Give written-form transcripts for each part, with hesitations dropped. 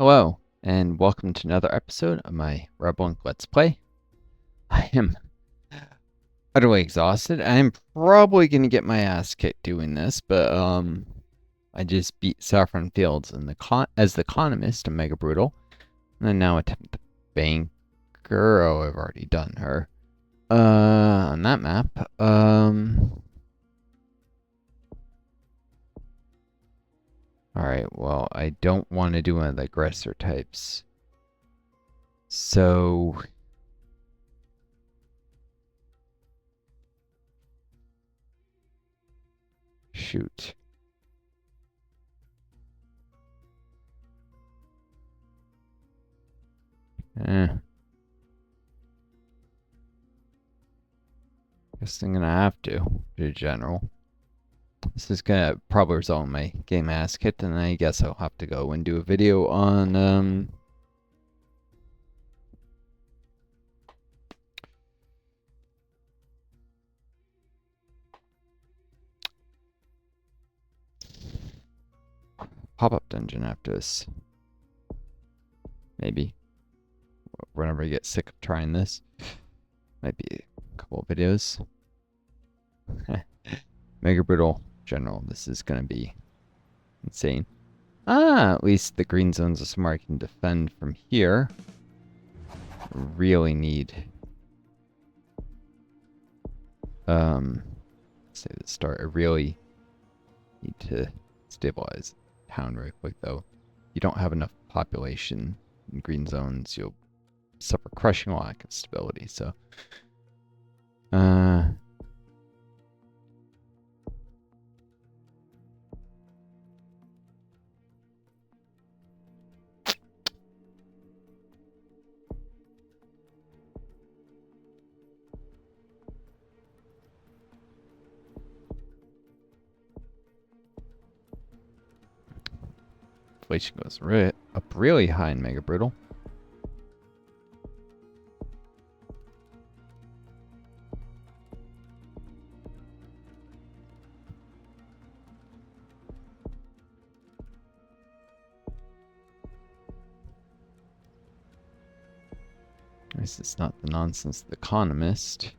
Hello, and welcome to another episode of my Rebel Let's Play. I am utterly exhausted. I'm probably going to get my ass kicked doing this, but I just beat Saffron Fields in as the economist in Mega Brutal, and then now attempt the banker. Oh, I've already done her. On that map. Alright, well, I don't want to do one of the aggressor types. So shoot. Guess I'm gonna have to do general. This is gonna probably result in my game ass kicked, and I guess I'll have to go and do a video on pop-up dungeon after this. Maybe. Whenever I get sick of trying this. Might be a couple of videos. Mega Brutal General. This is gonna be insane. At least the green zones are somewhere I can defend from here. Really need say the start. I really need to stabilize town really quick though. You don't have enough population in green zones, you'll suffer crushing lack of stability, so inflation goes up really high in Mega Brutal. At least it's not the nonsense of the economist.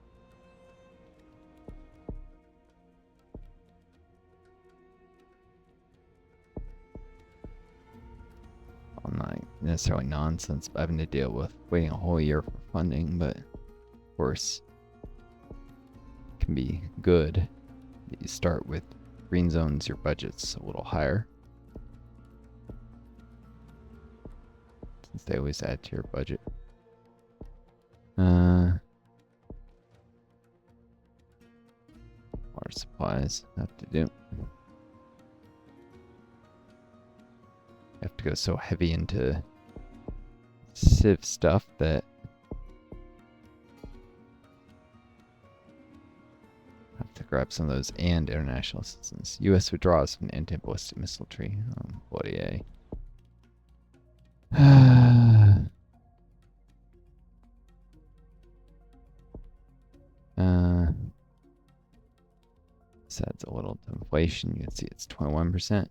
Well, not necessarily nonsense, but having to deal with waiting a whole year for funding, but of course it can be good that you start with green zones, your budget's a little higher. Since they always add to your budget. Water supplies have to do. Have to go so heavy into civ stuff that I have to grab some of those and international assistance. U.S. withdraws from the anti-ballistic missile tree. Oh, bloody A. This adds a little to inflation. You can see it's 21%.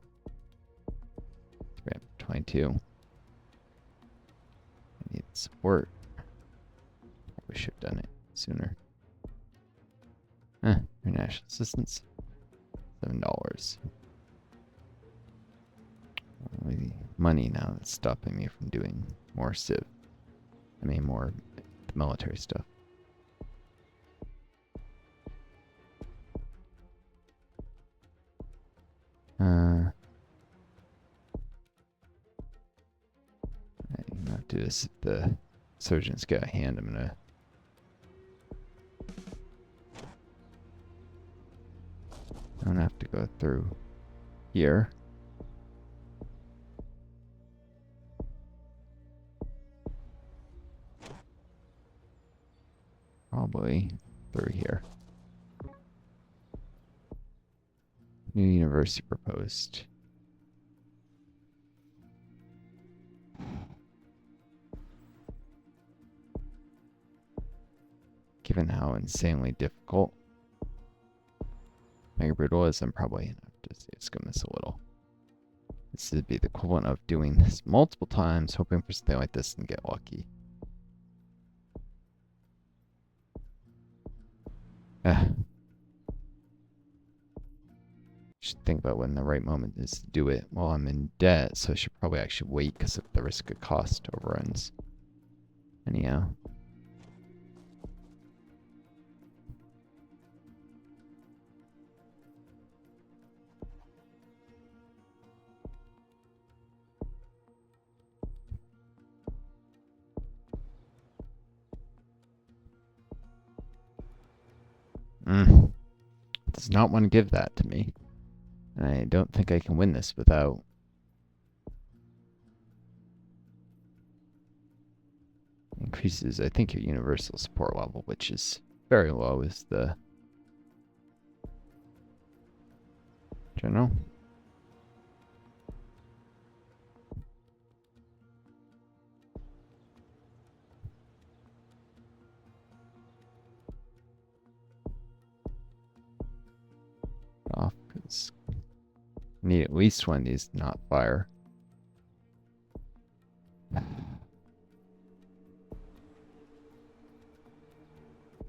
We're at 22. I need support. We should have done it sooner. International assistance. $7. Money now that's stopping me from doing more civ. I mean more military stuff. Not do this if the surgeons get a hand. I'm gonna have to go through here. Probably through here. New university proposed. Given how insanely difficult Mega Brutal is, I'm probably gonna have to skim this a little. This would be the equivalent of doing this multiple times, hoping for something like this and get lucky. Should think about when the right moment is to do it. Well, I'm in debt, so I should probably actually wait because of the risk of cost overruns. Anyhow. Does not want to give that to me. And I don't think I can win this without... Increases, I think, your universal support level, which is very low, is the... General. Off, because I need at least one of these to not fire. Come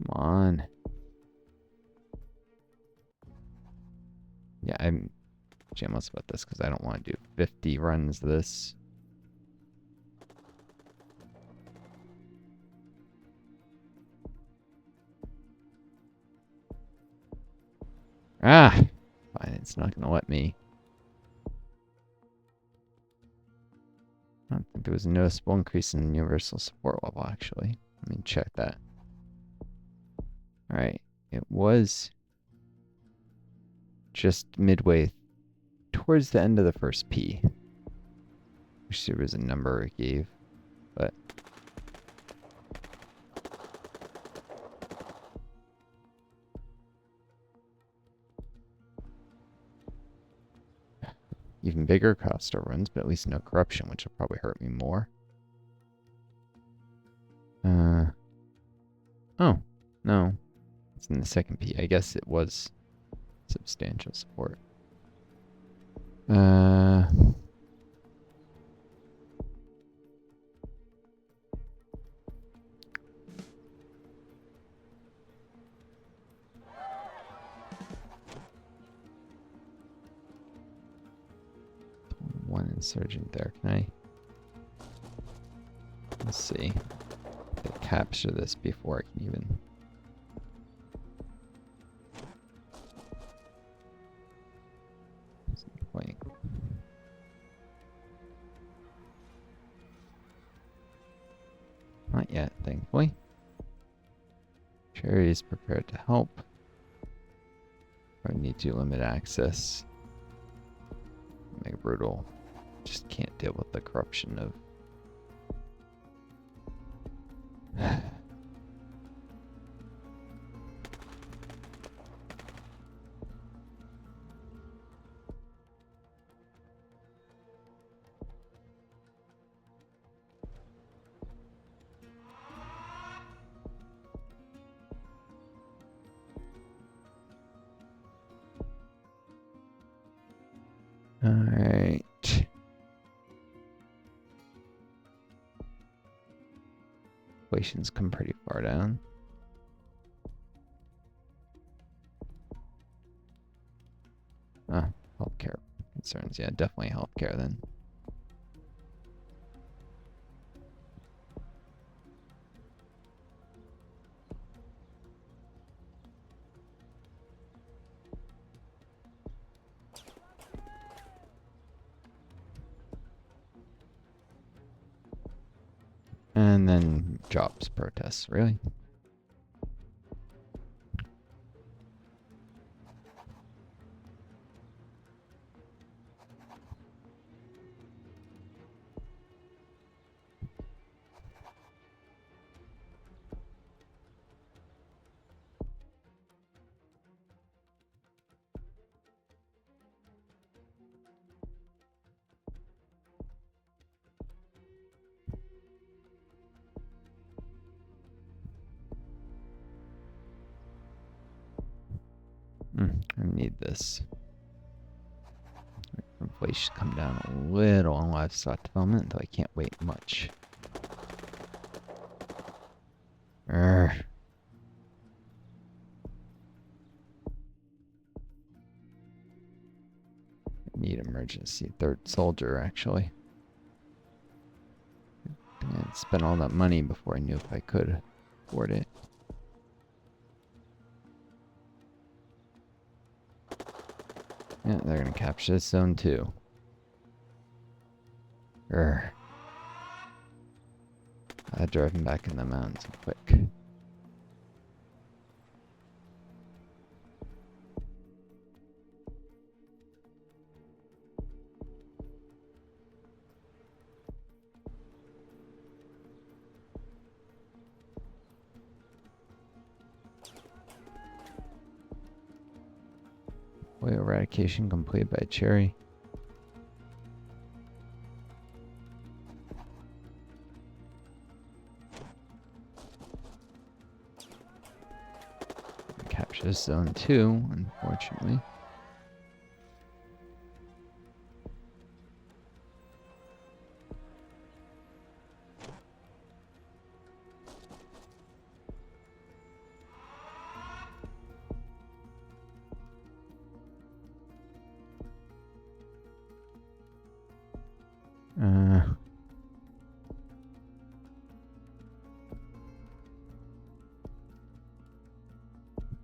on. Yeah, I'm shameless about this because I don't want to do 50 runs of this. Ah! Fine, it's not going to let me. I don't think there was a noticeable increase in universal support level, actually. Let me check that. Alright, it was just midway towards the end of the first P. Wish there was a number it gave, but... Even bigger cost overruns, but at least no corruption, which will probably hurt me more. Oh, no. It's in the second P. I guess it was substantial support. One insurgent there. Can I? Let's see. If I capture this before I can even... Wait. Not yet, thankfully. Cherry is prepared to help. I need to limit access. Make it brutal. Just can't deal with the corruption of... Alright. Inflation's come pretty far down. Healthcare concerns. Yeah, definitely healthcare then. And then jobs protests, really? I need this. Place should come down a little on livestock development, though I can't wait much. Urgh. Need emergency third soldier, actually. I'd spent all that money before I knew if I could afford it. Yeah, they're gonna capture this zone too. Urgh. I drive him back in the mountains quick. Whale eradication completed by Cherry. Capture this zone too, unfortunately.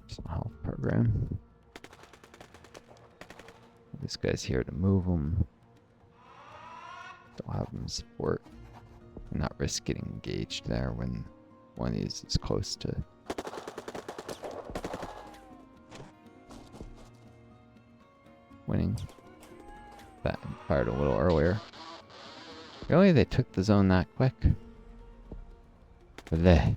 Some health program. This guy's here to move him. Don't have him support. Not risk getting engaged there when one of these is close to winning. That fired a little earlier. Really? They took the zone that quick? Bleh.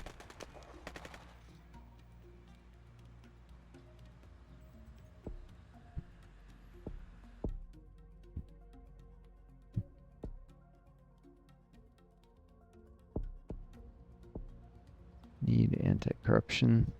Need anti-corruption.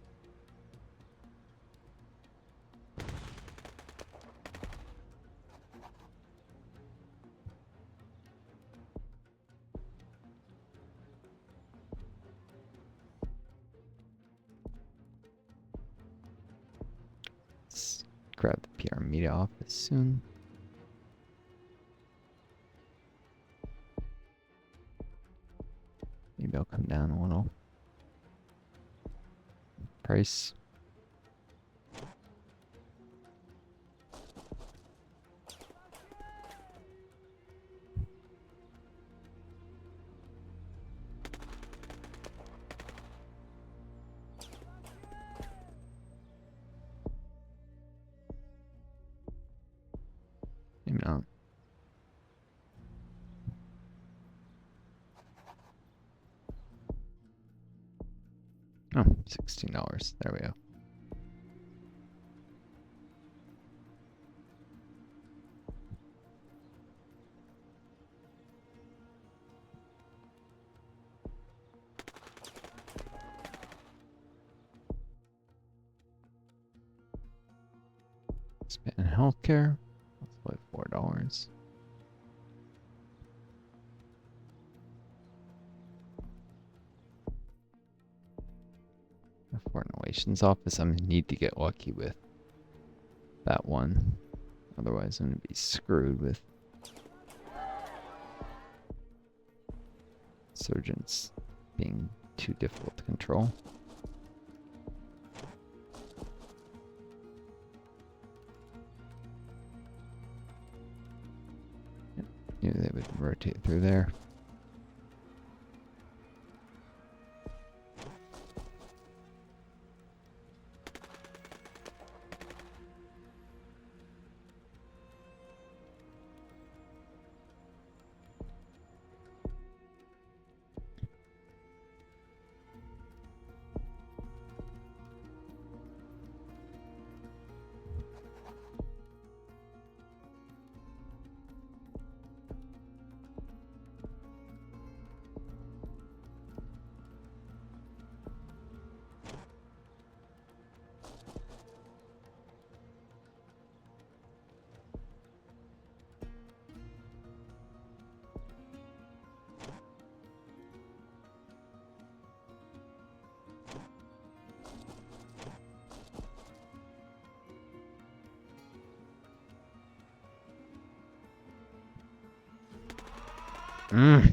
Let's grab the PR media office soon. Maybe I'll come down a little. Price. Maybe not. Oh, $16. There we go. Spend healthcare. Let's play $4. The Foreign Relations Office. I'm gonna need to get lucky with that one. Otherwise, I'm gonna be screwed with insurgents being too difficult to control. Knew they would rotate through there. Not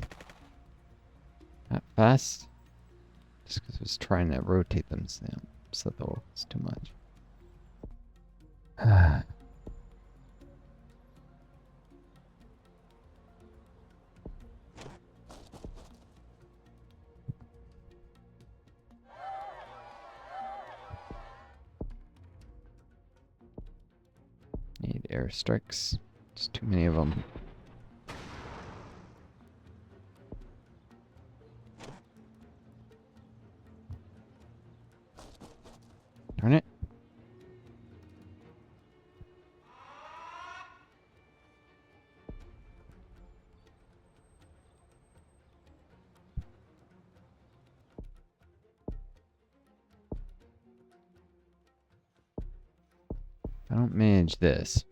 fast. Just because I was trying to rotate them so though it's too much. Need airstrikes. There's too many of them. Darn it. I don't manage this.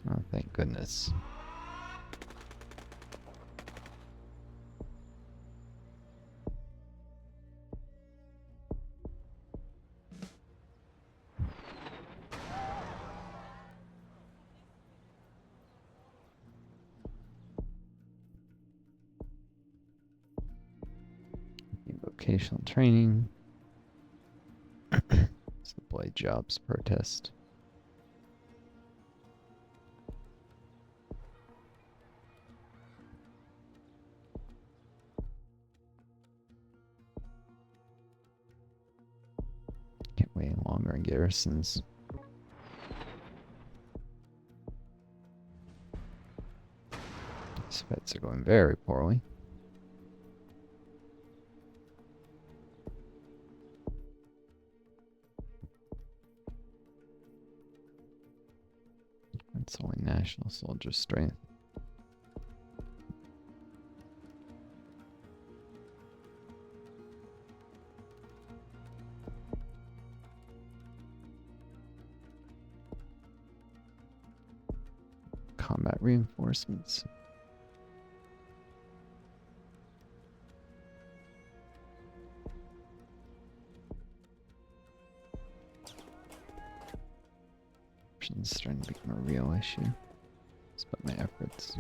Oh, thank goodness. Need vocational training. Supply jobs protest. Can't wait any longer in garrisons. These fights are going very poorly. That's only national soldier strength. Combat reinforcements. It's starting to become a real issue. Despite my efforts.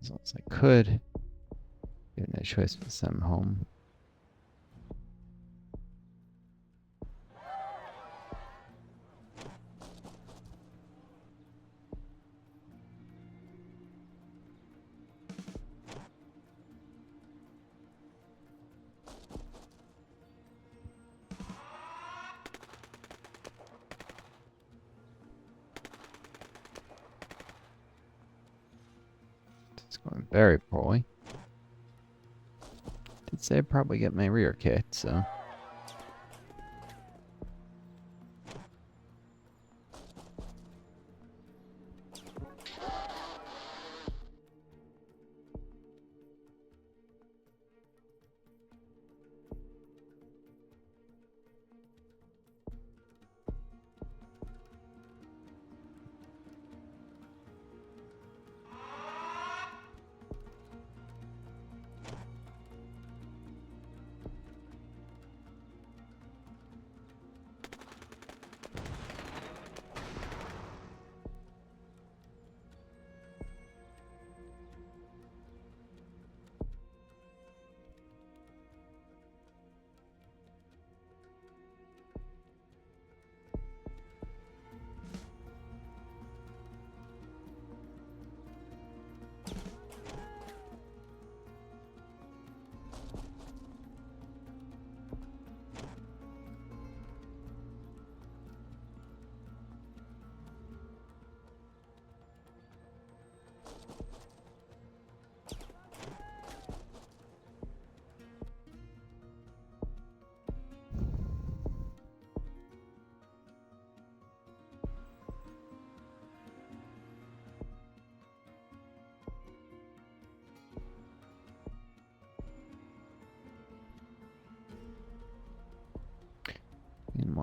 As long as I could. Given a choice to send them home. It's going very poorly. Did say I'd probably get my rear kicked, so.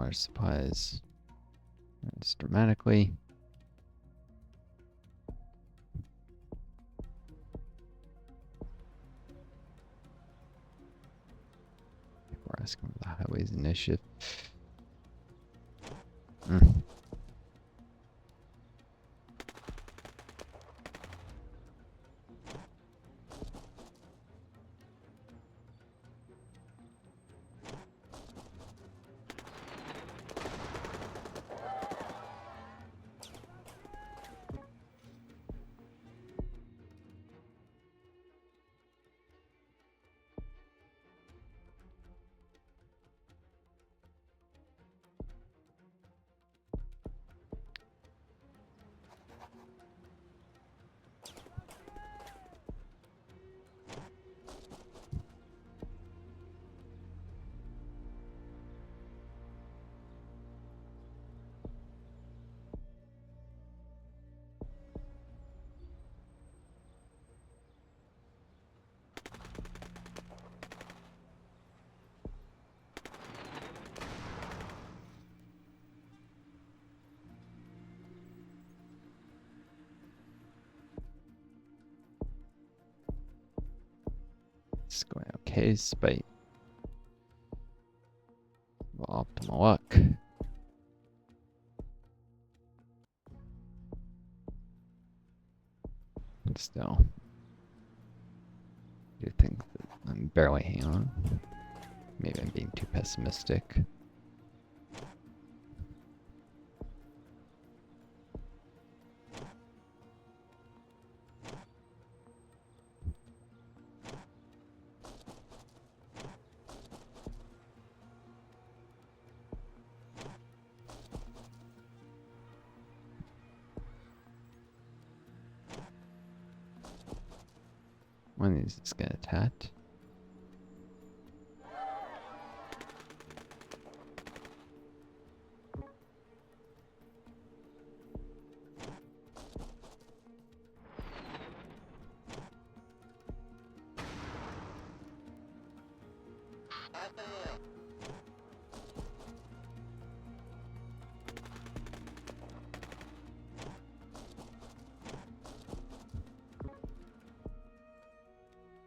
water supplies dramatically. We're asking for the Highways Initiative. It's going okay despite optimal luck. Still, I do think that I'm barely hanging on. Maybe I'm being too pessimistic. One of these is going to tat.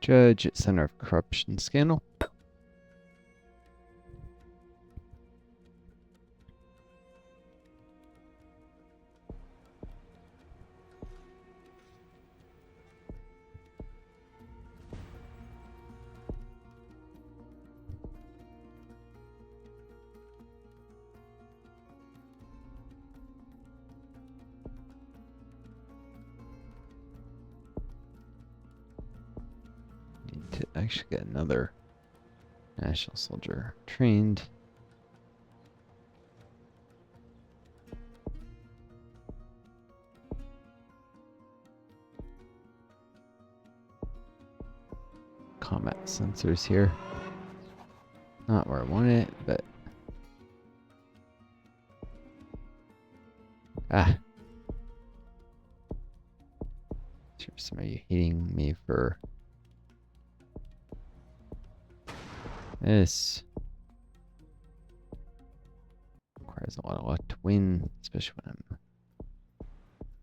Judge at center of corruption scandal. To actually get another national soldier trained. Combat sensors here. Not where I want it, but sure, some of you hating me for this. Requires a lot of luck to win, especially when I'm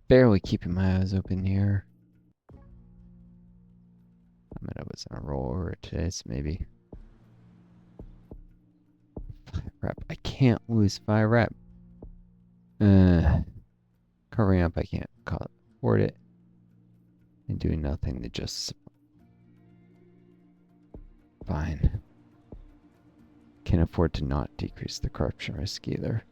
barely keeping my eyes open here. I mean, I was on a roll over today, so maybe 5 rep. I can't lose 5 rep. Covering up, I can't afford it. And doing nothing to just fine. Can't afford to not decrease the corruption risk either.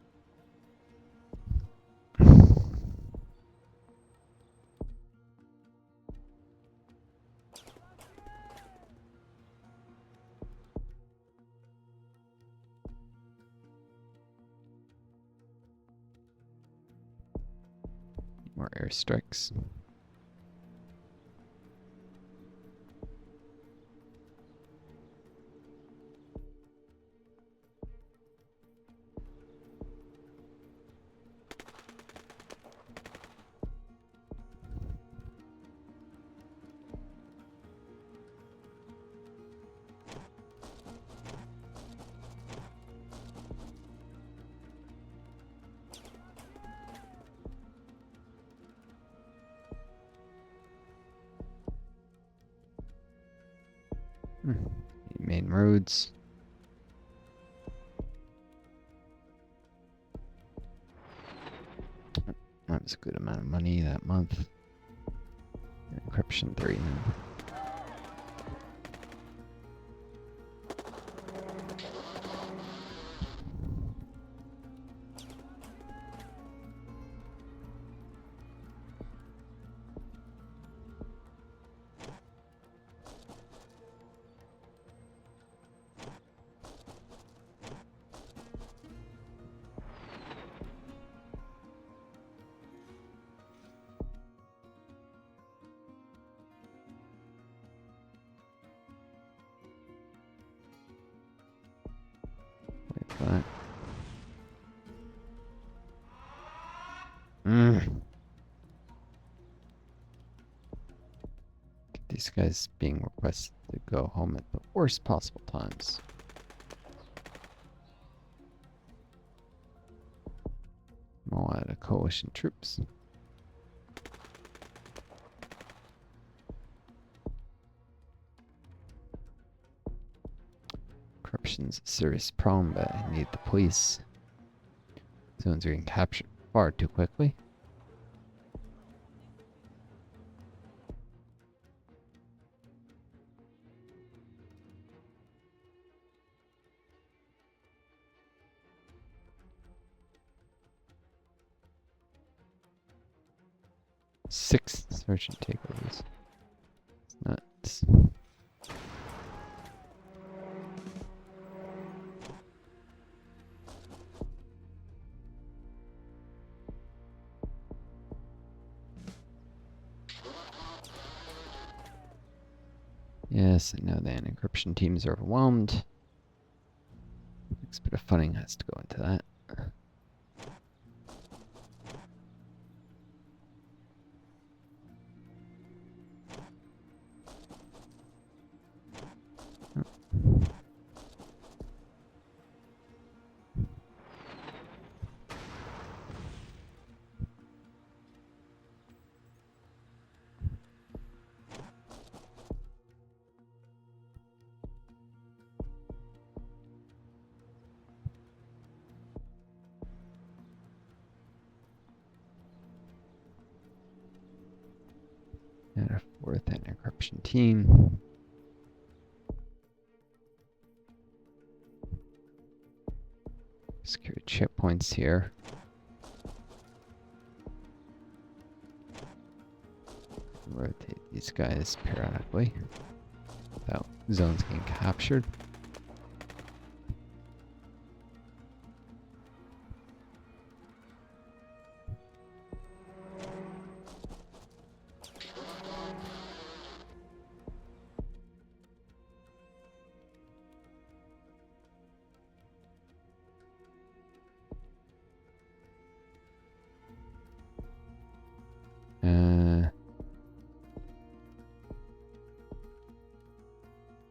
More airstrikes. Main roads. That was a good amount of money that month. Encryption 3 now. But these guys being requested to go home at the worst possible times. All out of coalition troops. Corruption's a serious problem, but I need the police. Zones are getting captured far too quickly. Six sergeant takeovers. It's nuts. Yes, I know the encryption teams are overwhelmed. Next bit of funding has to go into that. And a fourth encryption team. Secure checkpoints here. Rotate these guys periodically without zones getting captured.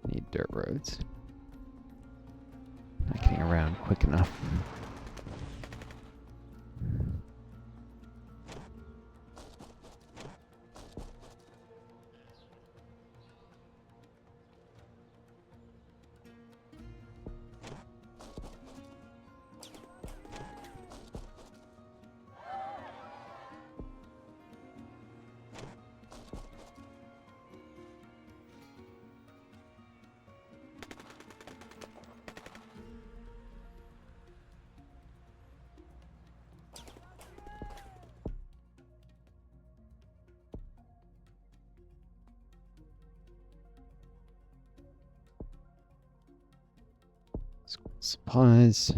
Need dirt roads. Not getting around quick enough. Supplies.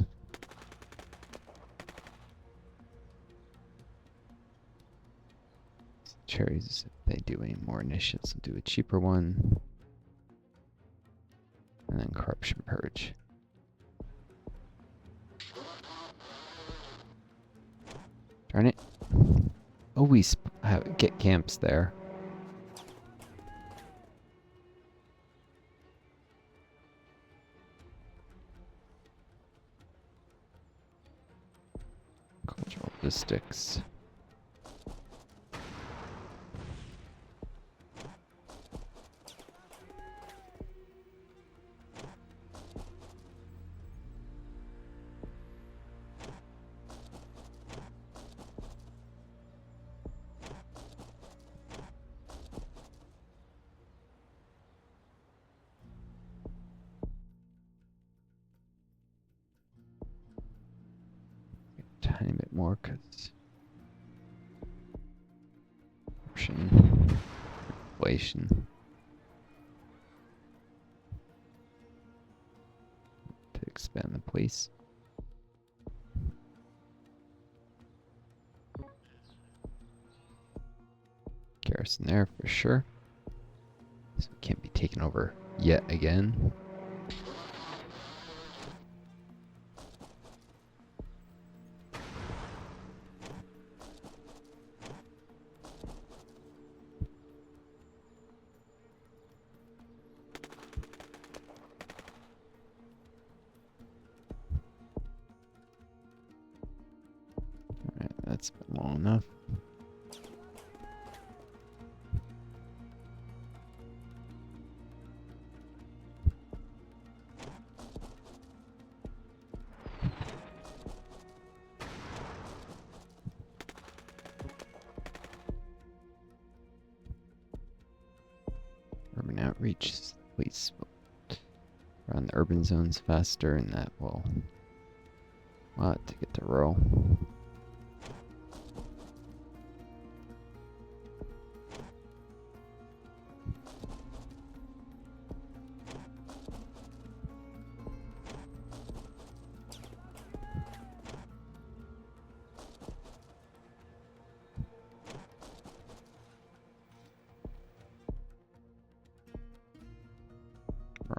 Cherries, if they do any more initiatives, will do a cheaper one. And then corruption purge. Darn it. Always get camps there. Cultural logistics. more because inflation. To expand the place. Garrison there for sure. So it can't be taken over yet again. Alright, that's been long enough. Urban outreach is the place around the urban zones faster, and that will to get to row.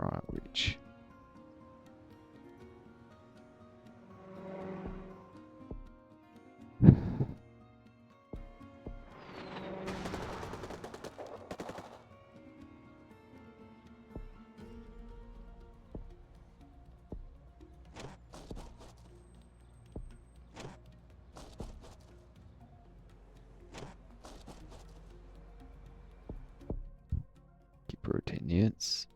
Outreach. Keep rotating units.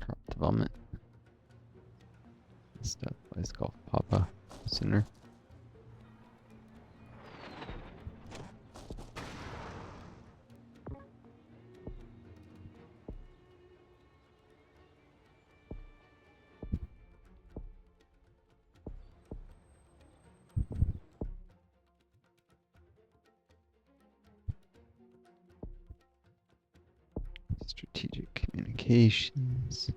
Crop development. Stuff is called Papa sooner. Strategic communications.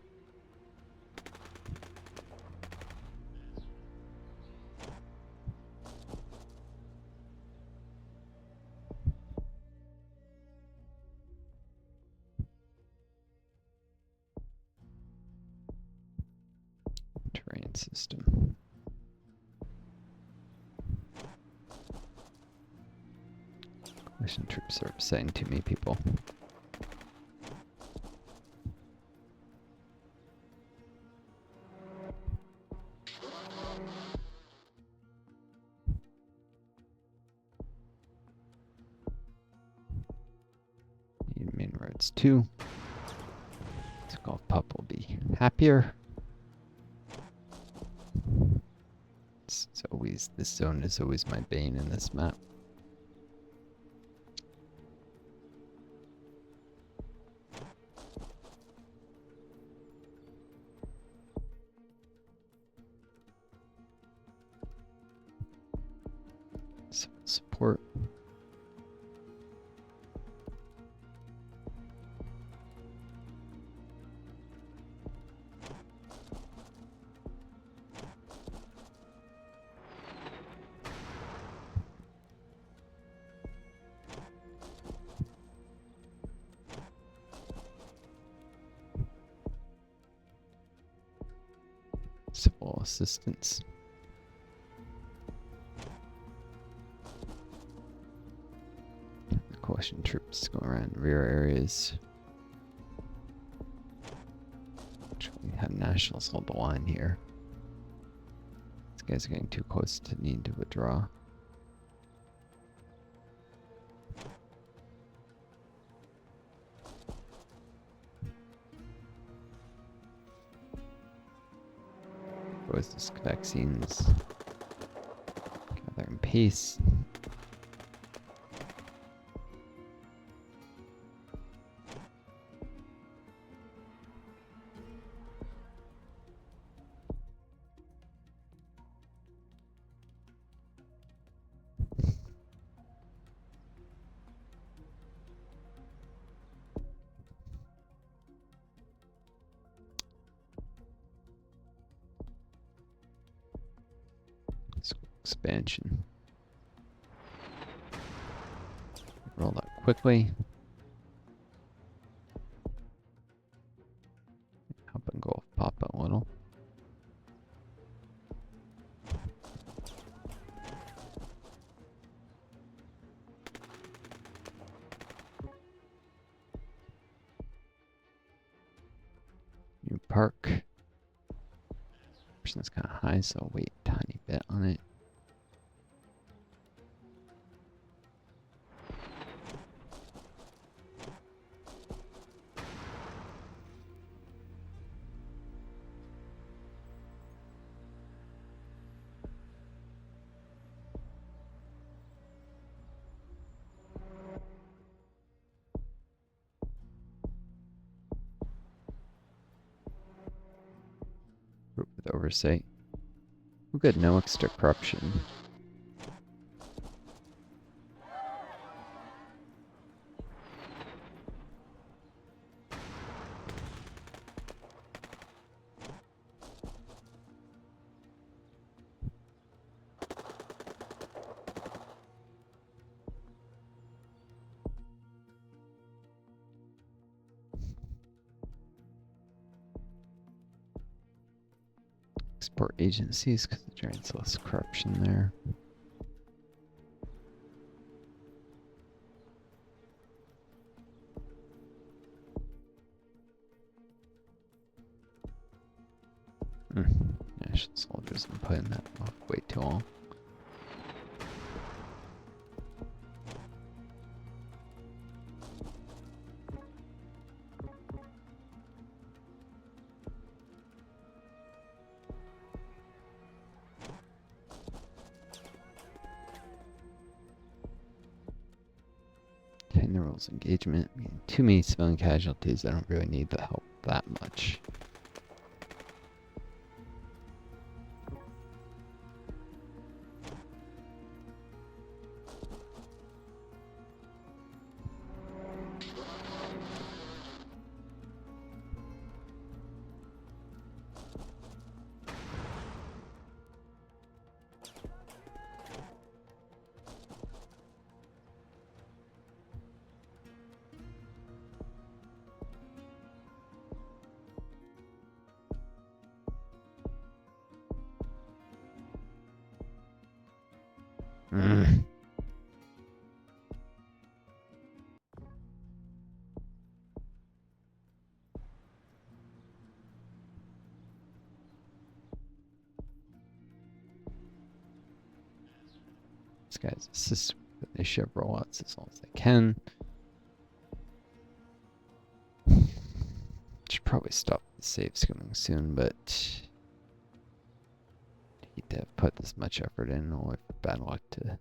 Terrain system. Coalition troops are upsetting too many people. Main roads too. It's called Pup will be happier. It's always, this zone is always my bane in this map. Support. Civil assistance. The coalition troops go around rear areas. Actually, have nationals hold the line here. These guys are getting too close to need to withdraw. This vaccines. Gather in peace. expansion. Roll that quickly. Up and go pop a little. New park. Option's kind of high, so I'll wait a tiny bit on it. Group with oversight. We're good, no extra corruption. Export agencies, because the giant's less corruption there. National soldiers and putting that off way too long. The rules engagement. I mean, too many civilian casualties. I don't really need the help that much. This guy's assist. They ship rollouts as long as they can. Should probably stop the saves coming soon, but need to have put this much effort in, or if bad luck to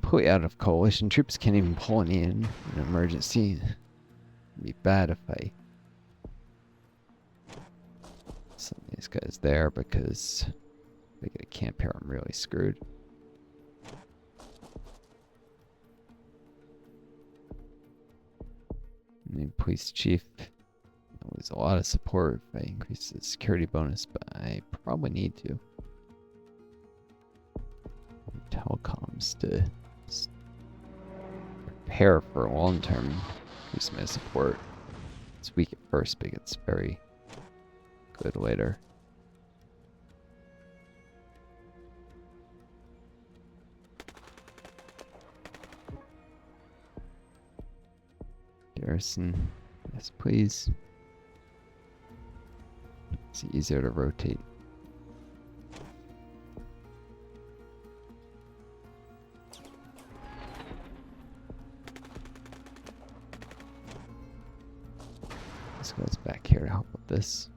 pull out of coalition troops. Can't even pull any in an emergency. It'd be bad if I send these guys there, because if they get a camp here, I'm really screwed. I mean, police chief lose a lot of support if I increase the security bonus, but I probably need to. Telecoms to prepare for long-term increase my support. It's weak at first, but it gets very good later. Garrison, yes please. It's easier to rotate. This guy's back here to help with this.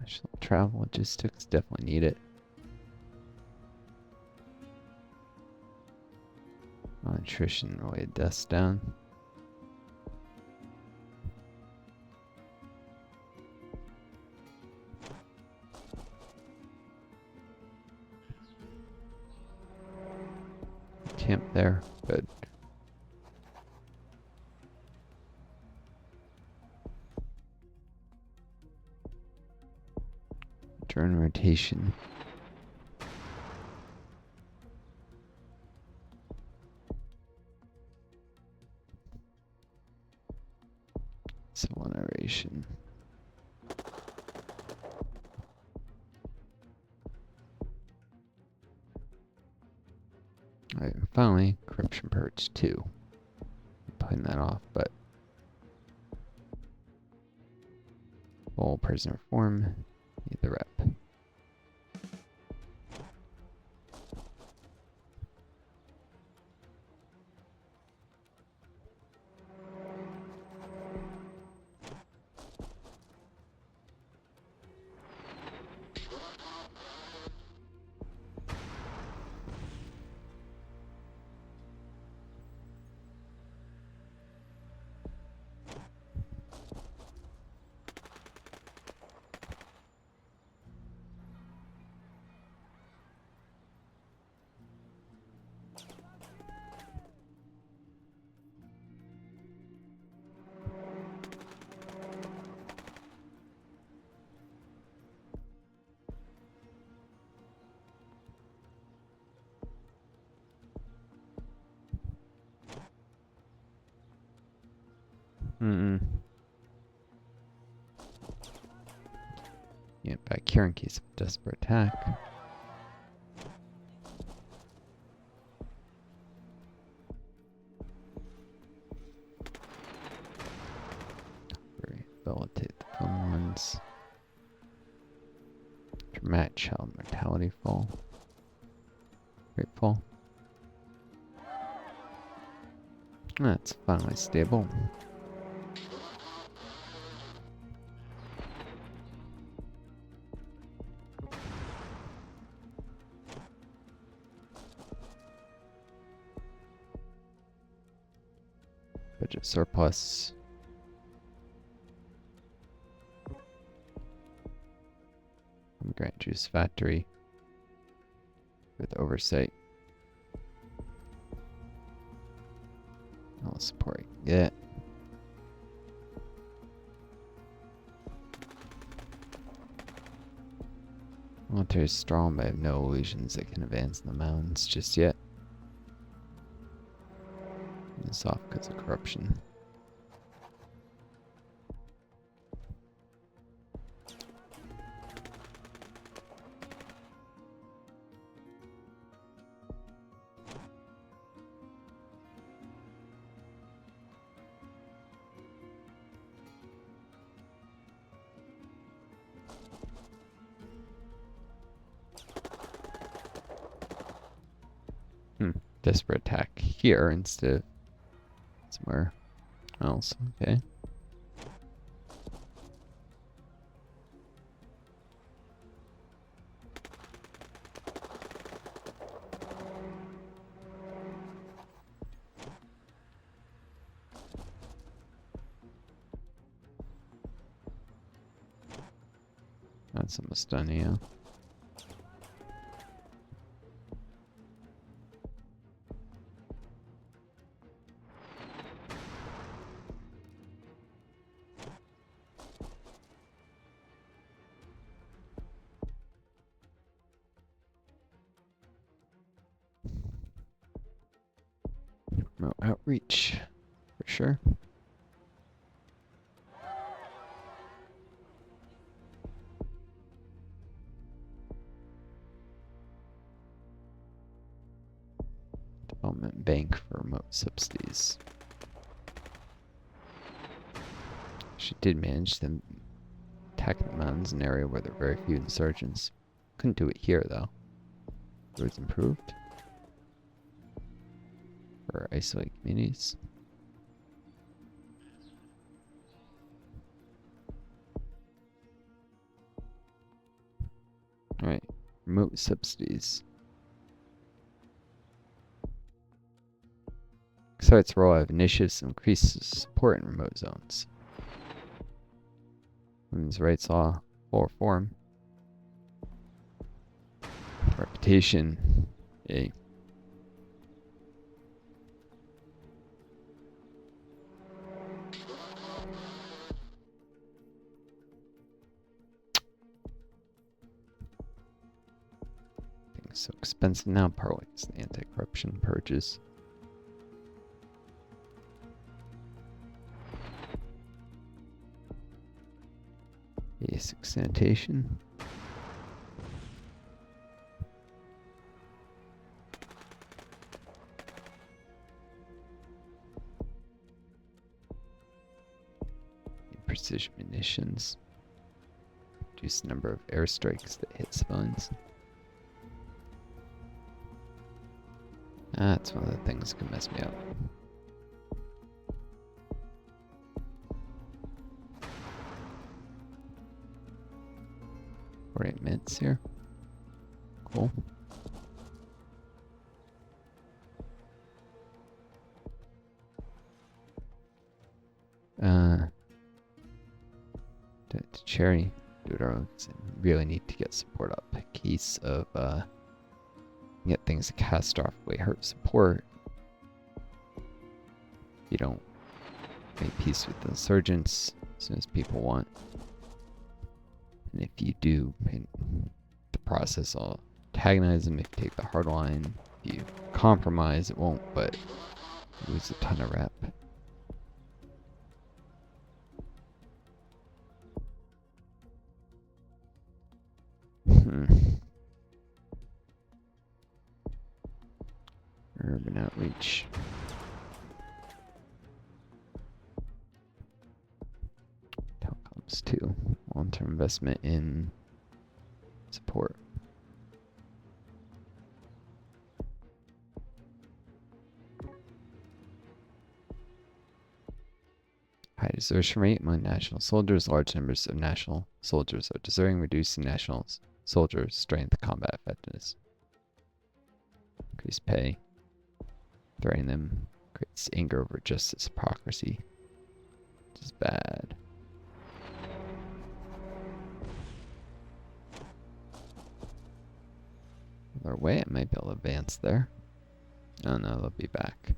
National travel logistics, definitely need it. Nutrition, really deaths down. Camp there, good. Drone rotation. Civil narration. Alright, finally, corruption purge 2. I'm putting that off, but full prisoner form, need the rep. Yeah, back here in case of desperate attack. Rehabilitate the film ones. Dramatic child mortality fall. Grateful. That's finally stable. Budget surplus. Grant juice factory with oversight. All support I can get. Military is strong, but I have no illusions that can advance in the mountains just yet. It's off because of corruption. Desperate attack here instead of somewhere else. Okay. That's almost done, yeah. Remote outreach, for sure. Development bank for remote subsidies. She did manage to attack the mountains, an area where there are very few insurgents. Couldn't do it here, though. Roads improved. For isolated communities. Alright, remote subsidies. Besides role of initiatives increases support in remote zones. Women's rights law, full reform. Reputation, yay. so expensive now, partly because the anti-corruption purges. Basic sanitation. Precision munitions. Reduce the number of airstrikes that hit civilians. That's one of the things that can mess me up. We're 8 minutes here. Cool. To Cherry, do it our own. Really need to get support up. A case of get things that catastrophically hurt support. You don't make peace with the insurgents as soon as people want. And if you do, the process will antagonize them. If you take the hard line, if you compromise, it won't, but you lose a ton of rep. Urban outreach. Telecoms too. Long-term investment in support. High desertion rate among national soldiers. Large numbers of national soldiers are deserting, reducing national soldiers' strength, combat effectiveness. Increase pay. Threatening them creates anger over justice, hypocrisy. Which is bad. Their way, I might be able to advance there. Oh no, they'll be back.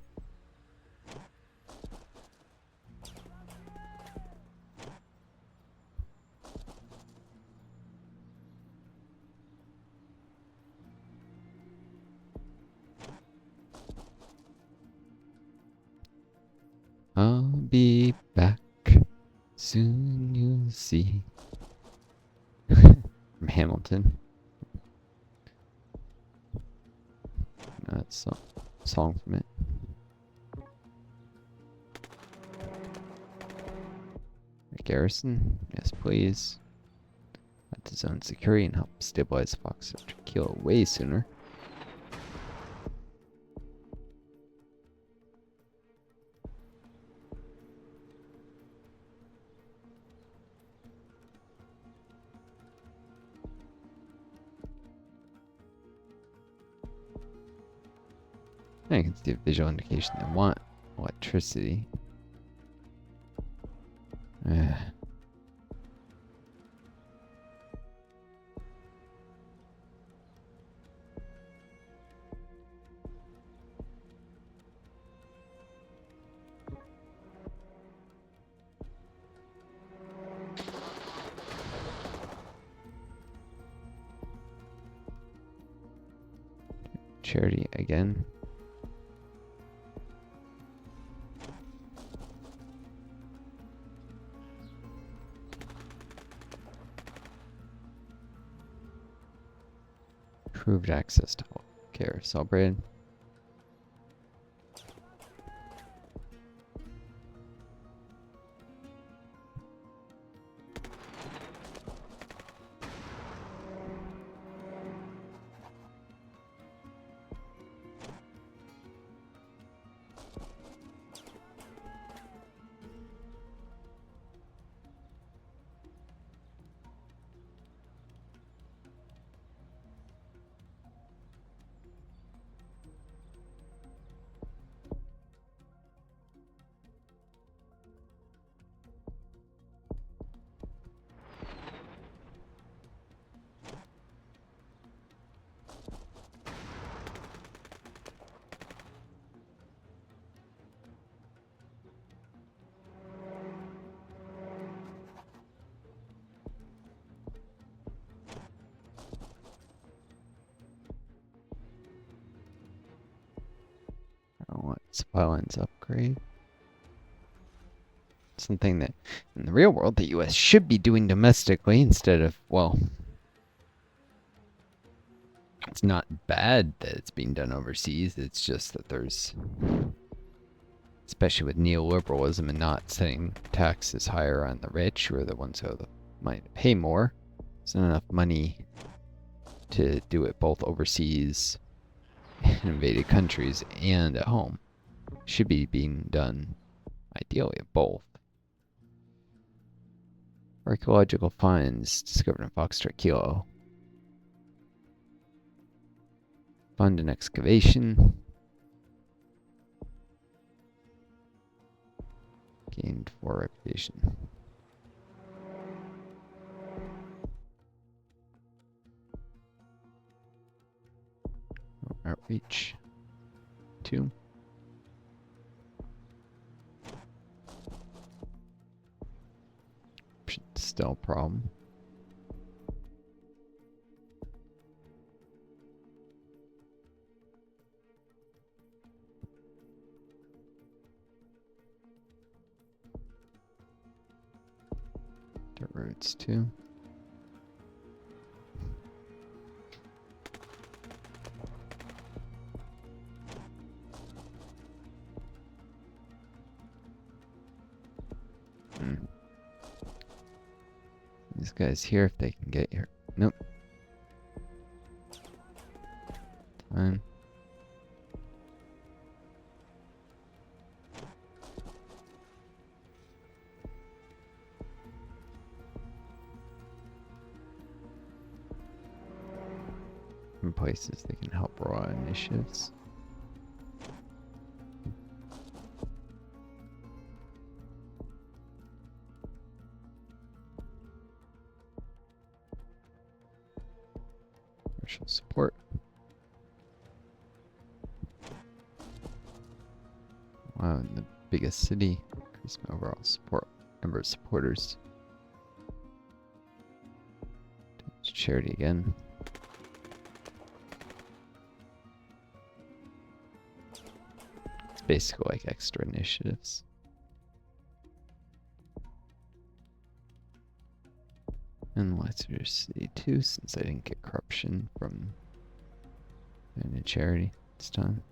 I'll be back. Soon you'll see. From Hamilton. That's a song from it. A garrison? Yes, please. Add to zone security and help stabilize Fox Kilo way sooner. I can see a visual indication they want electricity. Charity again. Improved access to health care. Celebrated. supply lines upgrade. Something that in the real world the US should be doing domestically instead of, well, it's not bad that it's being done overseas. It's just that there's, especially with neoliberalism and not setting taxes higher on the rich, who are the ones who have the money to pay more, there's not enough money to do it both overseas in invaded countries and at home. Should be being done ideally at both. Archaeological finds discovered in Foxtrot Kilo. Fund an excavation. Gained 4 reputation. Outreach 2. Still a problem. Dirt roads 2. These guys here, if they can get here. Nope. Fine. From places they can help raw initiatives. Commercial support. Wow, in the biggest city, increase my overall support number of supporters. Charity again. It's basically like extra initiatives. And let's just see too, since I didn't get corruption from a charity this time.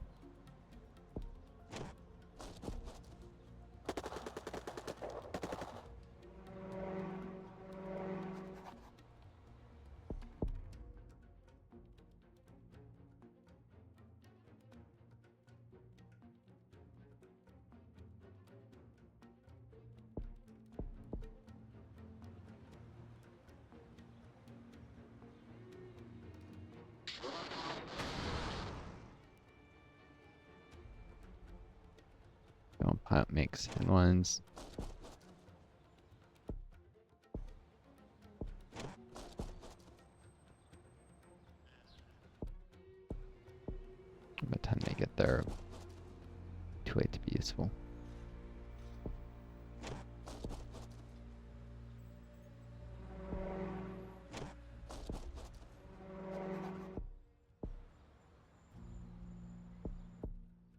Pilot makes headlines. By the time they get there, too late to be useful.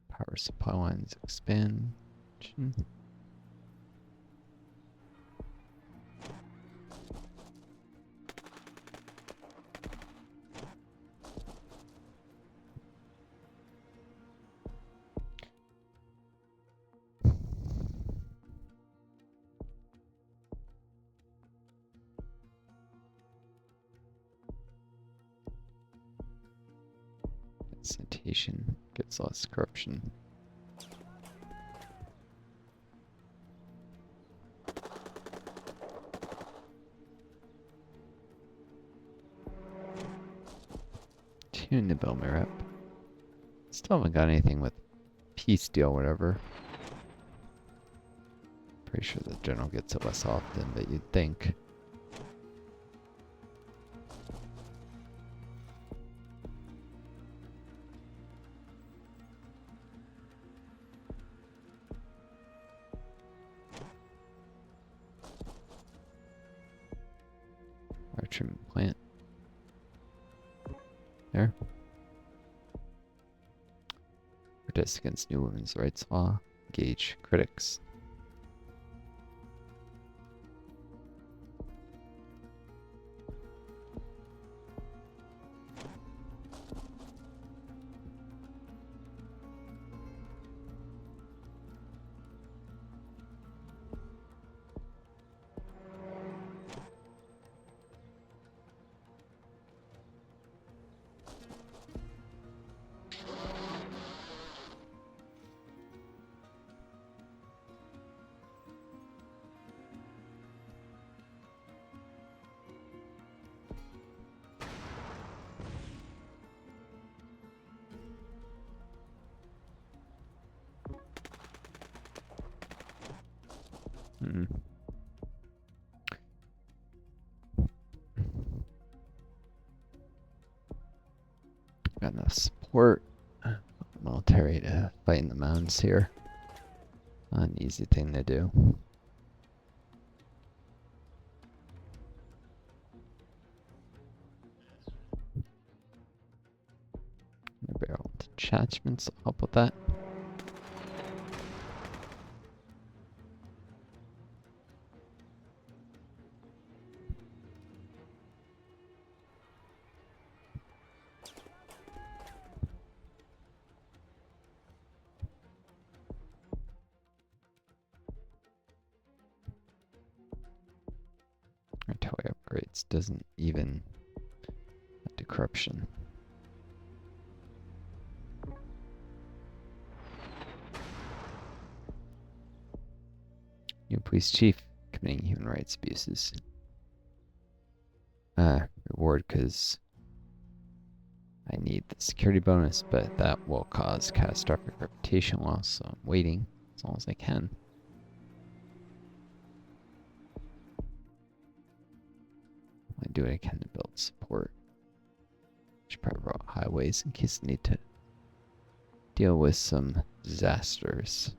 Power supply lines expand. Sanitation gets less corruption. Tune to build my rep. Still haven't got anything with peace deal, whatever. Pretty sure the general gets it less often, but you'd think. Our treatment plant. There. We're protest against new women's rights law. Engage critics. Got enough support. Military to fight in the mountains here. Not an easy thing to do. Barrel detachments will help with that. Artillery upgrades doesn't even do corruption. New police chief committing human rights abuses. Reward because I need the security bonus, but that will cause catastrophic reputation loss, so I'm waiting as long as I can. I do what I can to build support. Should probably roll out highways in case I need to deal with some disasters.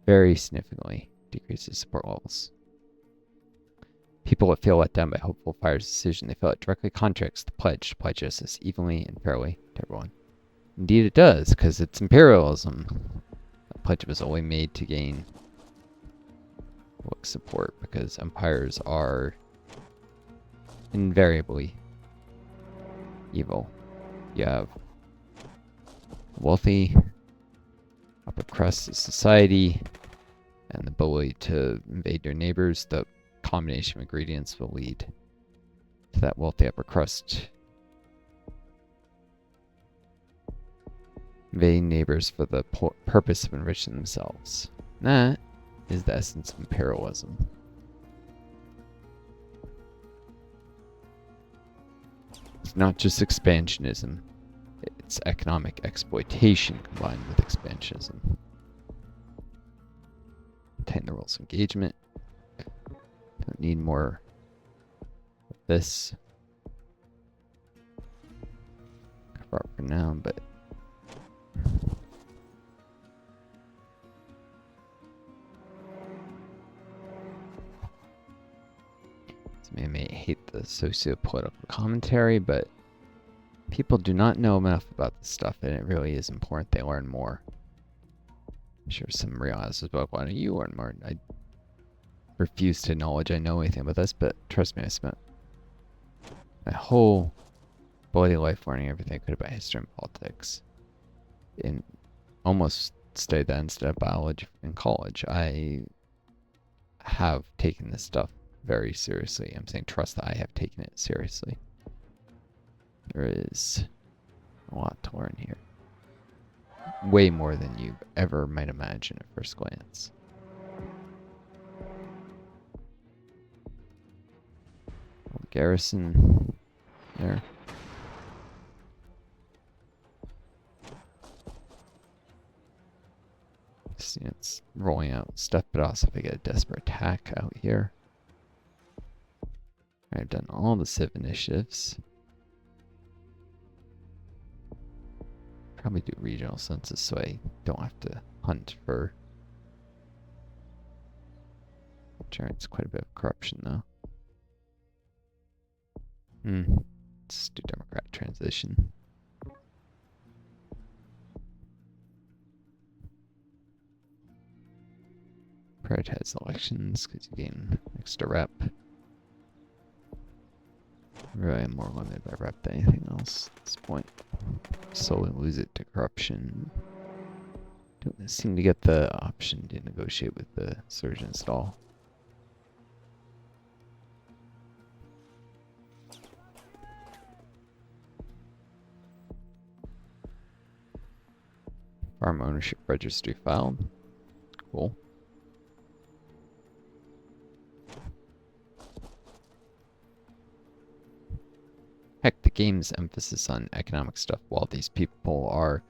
Very significantly decreases support levels. People that feel let down by Hopeful Fire's decision, they feel it directly contradicts the pledge to apply justice evenly and fairly to everyone. Indeed it does, because it's imperialism. The pledge was only made to gain public support, because empires are invariably evil. You have wealthy upper crust of society and the ability to invade your neighbors. The combination of ingredients will lead to that wealthy upper crust invading neighbors for the purpose of enriching themselves. That is the essence of imperialism. It's not just expansionism, it's economic exploitation combined with expansionism. Obtain the rules of engagement. Don't need more of this. Cover up for now, but some may hate the socio-political commentary, but people do not know enough about this stuff, and it really is important they learn more. I'm sure some realize about why don't you learn more. I refuse to acknowledge I know anything about this, but trust me, I spent my whole bloody life learning everything I could about history and politics. In almost studied that instead of biology in college. I have taken this stuff very seriously. I'm saying trust that I have taken it seriously. There is a lot to learn here. Way more than you ever might imagine at first glance. Garrison there. See, it's rolling out stuff, but also if I get a desperate attack out here. I've done all the civ initiatives. Probably do regional census so I don't have to hunt for. Generates quite a bit of corruption though. Let's do Democrat transition. Prioritize elections because you gain extra rep. Really, I'm more limited by rep than anything else at this point. Solely lose it to corruption. Don't seem to get the option to negotiate with the surgeons at all. Farm ownership registry filed. Cool. Heck, the game's emphasis on economic stuff, while these people are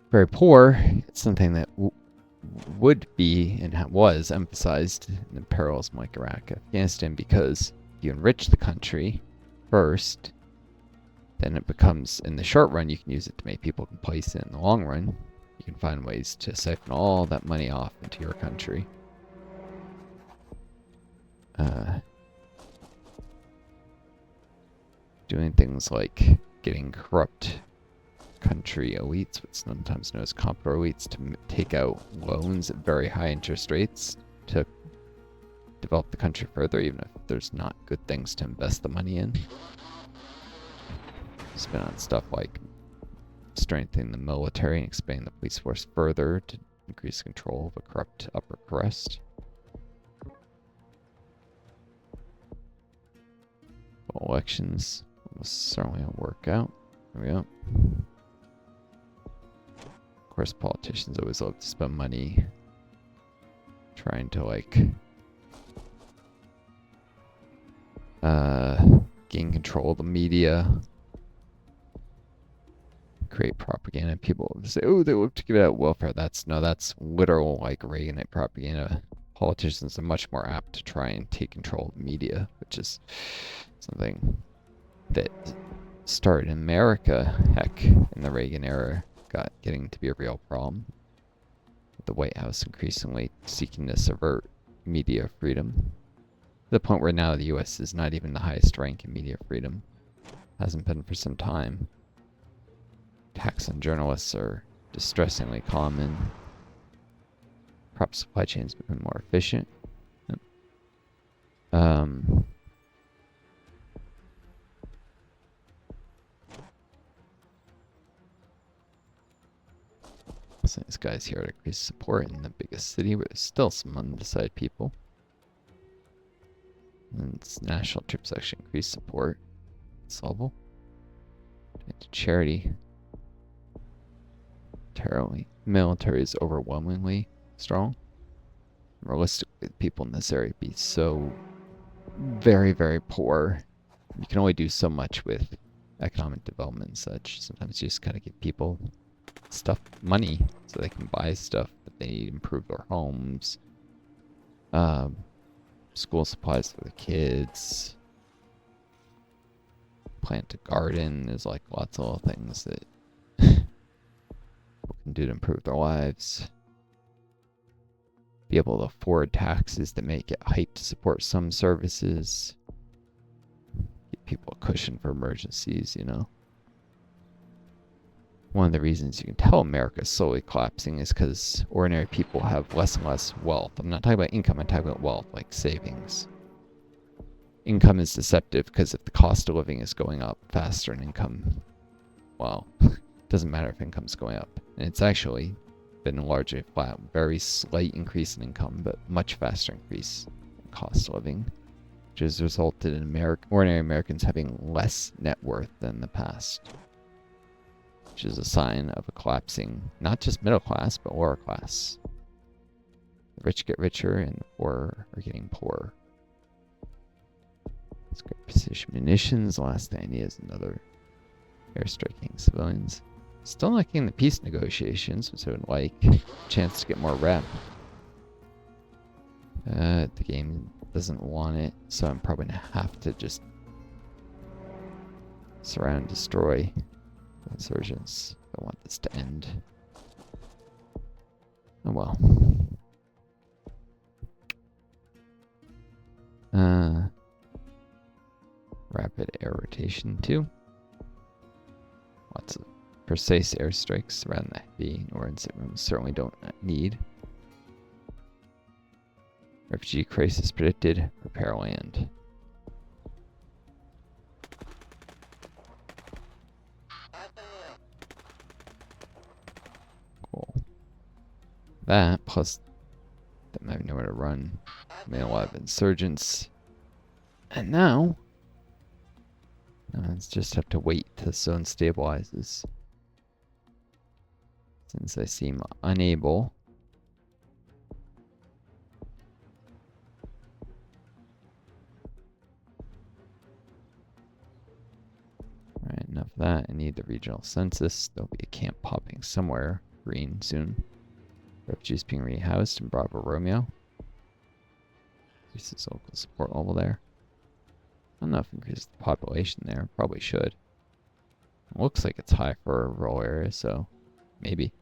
very poor, it's something that would be and was emphasized in the perils like Iraq, Afghanistan, because you enrich the country first, then it becomes, in the short run, you can use it to make people complacent. In the long run, you can find ways to siphon all that money off into your country. Doing things like getting corrupt country elites, what's sometimes known as comprador elites, to take out loans at very high interest rates to develop the country further, even if there's not good things to invest the money in. Spend on stuff like strengthening the military and expanding the police force further to increase control of a corrupt upper crust. Elections almost certainly won't work out. There we go. Of course, politicians always love to spend money trying to, like, gain control of the media, create propaganda. People say, oh, they love to give out welfare. That's literal, like, Reaganite propaganda. Politicians are much more apt to try and take control of the media, which is something that started in America, heck, in the Reagan era, getting to be a real problem. The White House increasingly seeking to subvert media freedom, to the point where now the U.S. is not even the highest rank in media freedom. Hasn't been for some time. Attacks on journalists are distressingly common. Crop supply chains become more efficient. So these guys here to increase support in the biggest city, where there's still some undecided people. And it's national troops actually increase support. It's solvable. Into charity. Military is overwhelmingly strong. Realistically, the people in this area be so very, very poor. You can only do so much with economic development and such. Sometimes you just gotta give people money so they can buy stuff that they need to improve their homes, school supplies for the kids, plant a garden. There's like lots of little things that people can do to improve their lives. Be able to afford taxes that make it hype to support some services. Give people a cushion for emergencies, you know. One of the reasons you can tell America is slowly collapsing is because ordinary people have less and less wealth. I'm not talking about income, I'm talking about wealth, like savings. Income is deceptive because if the cost of living is going up faster than income, well, it doesn't matter if income's going up. And it's actually been largely flat, very slight increase in income, but much faster increase in cost of living, which has resulted in ordinary Americans having less net worth than in the past. Which is a sign of a collapsing, not just middle class, but lower class. The rich get richer and the poor are getting poorer. Let's get precision munitions. The last thing I need is another airstriking civilians. Still not getting the peace negotiations, which I would like. A chance to get more rep. The game doesn't want it, so I'm probably going to have to just surround and destroy Insurgents. I want this to end. Oh well. Rapid air rotation too. Lots of precise airstrikes around the heavy or inset rooms certainly don't need. Refugee crisis predicted. Repair land. Cool. That plus that might have nowhere to run. Made a lot of insurgents. And now let's just have to wait till the zone stabilizes. Since I seem unable. Alright, enough of that. I need the regional census. There'll be a camp popping somewhere green soon. Refugees being rehoused in Bravo Romeo. Increases local support level there. I don't know if increases the population there. Probably should. It looks like it's high for a rural area, so maybe.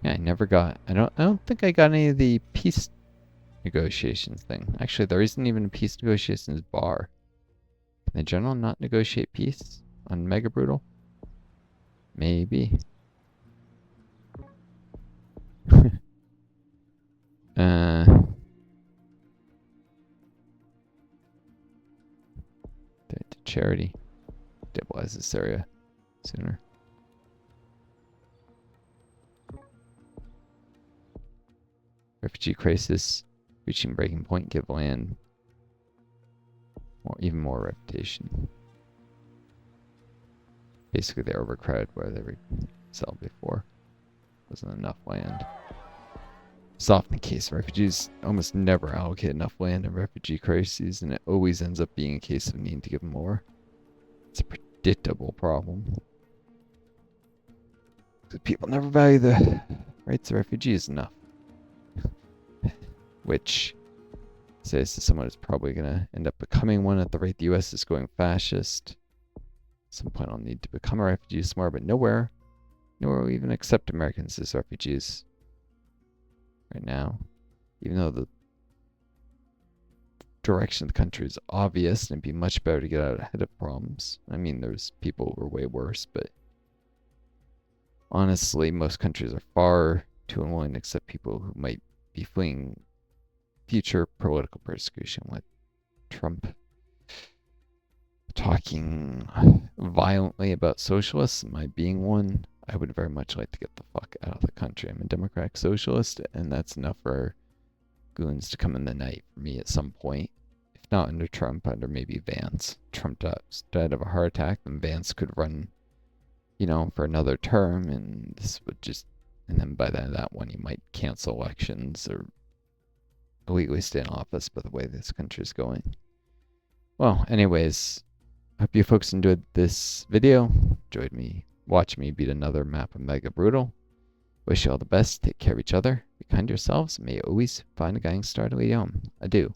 Yeah, I don't think I got any of the peace negotiations thing. Actually, there isn't even a peace negotiations bar. Can the general not negotiate peace on Mega Brutal? Maybe. To charity. Stabilize this area sooner. Refugee crisis. Reaching breaking point. Give land even more reputation. Basically, they're overcrowded where they were settled before. Wasn't enough land. It's often the case. Refugees almost never allocate enough land in refugee crises, and it always ends up being a case of needing to give them more. It's a predictable problem. Because people never value the rights of refugees enough. Which says to someone who's probably going to end up becoming one at the rate the U.S. is going fascist. At some point I'll need to become a refugee somewhere, but nowhere will even accept Americans as refugees right now. Even though the direction of the country is obvious and it'd be much better to get out ahead of problems. I mean, there's people who are way worse, but honestly, most countries are far too unwilling to accept people who might be fleeing future political persecution, with Trump talking violently about socialists and my being one. I would very much like to get the fuck out of the country. I'm a democratic socialist, and that's enough for goons to come in the night for me at some point. If not under Trump, under maybe Vance. Trump died of a heart attack, then Vance could run, for another term, and this would just, and then by the end of that one, he might cancel elections or illegally stay in office by the way this country is going. Well, anyways, I hope you folks enjoyed this video. Enjoyed me watching me beat another map of Mega Brutal. Wish you all the best. Take care of each other. Be kind to yourselves. May you always find a guiding star to lead you home. Adieu.